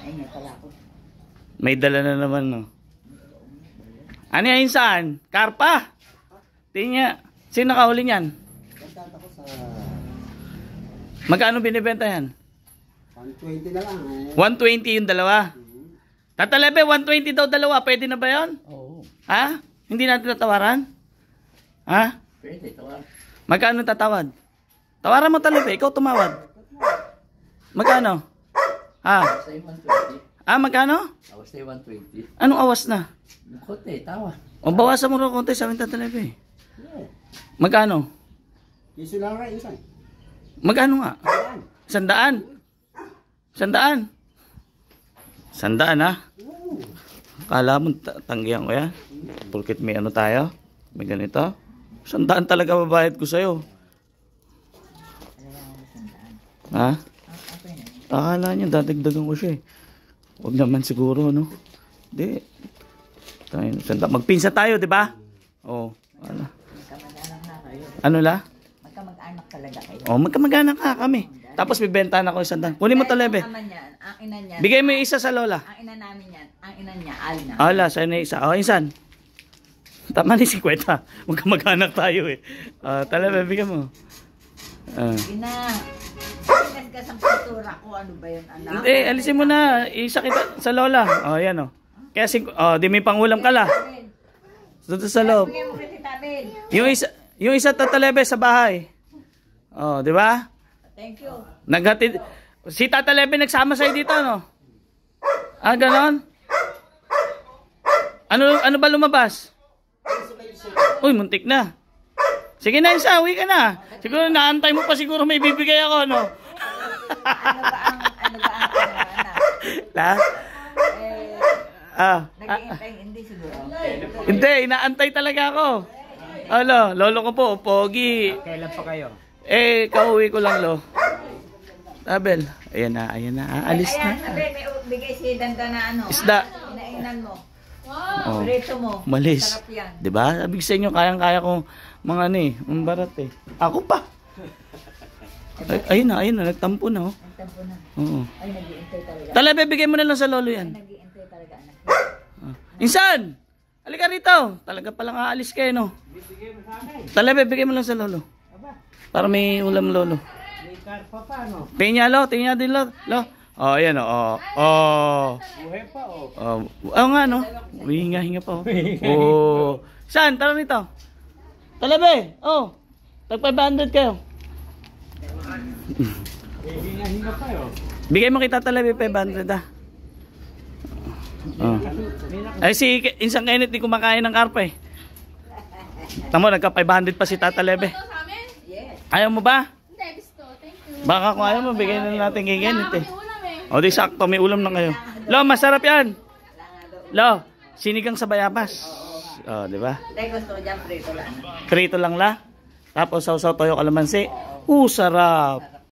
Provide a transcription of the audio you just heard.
Ay, may pala ako. May dala na naman, no? Ano yan saan? Karpa? Tingnan. Sino nakahuli niyan? Pagkata ko sa... Magkano binibenta yan? 120 na lang. 120 yung dalawa. Tata Lebe, 120 daw dalawa. Pwede na ba yun? Oo. Ha? Hindi natin tatawaran? Ha? Pwede, tawag. Magkano tatawad? Tawaran mo Talebe, ikaw tumawad. Magkano? Ha? Awas tayo 120. Ah, magkano? Awas tayo 120. Anong awas na? Kote, tawa. O bawasan mo rin konti sa amin Tata Lebe. Yeah. Magkano? Iso lang rin, isa. Magkano nga? 100? 100? 100 ha? Kala mo tanggihan ko yan? Pulkit may ano tayo? May ganito? 100 talaga babayad ko sa'yo. Ha? Akala niya dadagdagan ko siya eh. Huwag naman siguro no? Hindi. Magpinsa tayo di ba? Oo. Ano? Magkamag-anak na kayo. Ano la? Magkamag-anak talaga kayo. Oh, magkamag-anak ka kami. Tapos bibenta na ko 100. Kunin mo Talebe. Ang ama niyan, ang ina niyan. Bigay mo yung isa sa lola. Ang ina namin yan, ang ina niya, Alna. Ala, sa'yo na isa. O, insan. Tama ni si Kweta. Magkamag-anak tayo eh. Talebe, bigyan mo. Ina, sinan ka sa pintura ko, ano ba yun, anak? Hindi, alisin mo na. Isa kita sa lola. O, yan o. Kaya di may pangulam ka la. Dito sa loob. Bigyan mo kay Tita Bel. Yung isa Talebe sa bahay. O, di ba? Thank you. Naghatid. Si Tata Lebe nagsama sa'yo dito, no? Ah, ganon? Ano ba lumabas? Uy, muntik na. Sige na, isa, uwi ka na. Siguro naantay mo pa siguro may bibigay ako, no? Ano ba ang anak? La? Nag-iintay, hindi siguro. Hindi, inaantay talaga ako. Alo, lolo ko po, pogi. Kailan pa kayo? Kauwi ko lang, lo. Abel, ayan na. Aalis na. Ayan, Abel, may bigay si Danda na ano. Isda. Inainan mo. Oh, Prito mo. malis. Sarap yan. Diba? Sabi ko sa inyo, kayang-kaya ko mga ang barat eh. Ako pa. Ayun na, nagtampo na oh. Nagtampo na. Oo. Ay, nag-iintay talaga. Talebe, bigay mo na lang sa lolo yan. Nag-iintay talaga, anak. Insan! Halika rito. Talaga palang aalis kayo, no? Talebe, bigay mo lang sa lolo. Para may ulam lolo. May karpa pa, no? Tingnan din lo. Oh, ayan oh. Buhay pa, oh. Oo nga, no? Hinga pa, oh. Oh. Saan? Tara rito. Talebe, oh. Tag-500 kayo. Hinga pa, oh. Bigay mo kita Talebe 500 ah. Oh. Ay si Insang Kenneth di kumakain ng karpa eh. Tamo nagka 500 pa si Tata Lebe. Yes. Ayaw mo ba? Hindi, gusto. Thank you. Baka kung ayaw mo bigay na natin kay Kenneth eh. O di sakto may ulam na kayo. Lo, masarap yan. Lo, sinigang sa bayabas. Oh, di ba? Hindi, gusto ko dyan, prito lang. Prito lang la. Tapos sausaw toyo kalamansi. Sarap.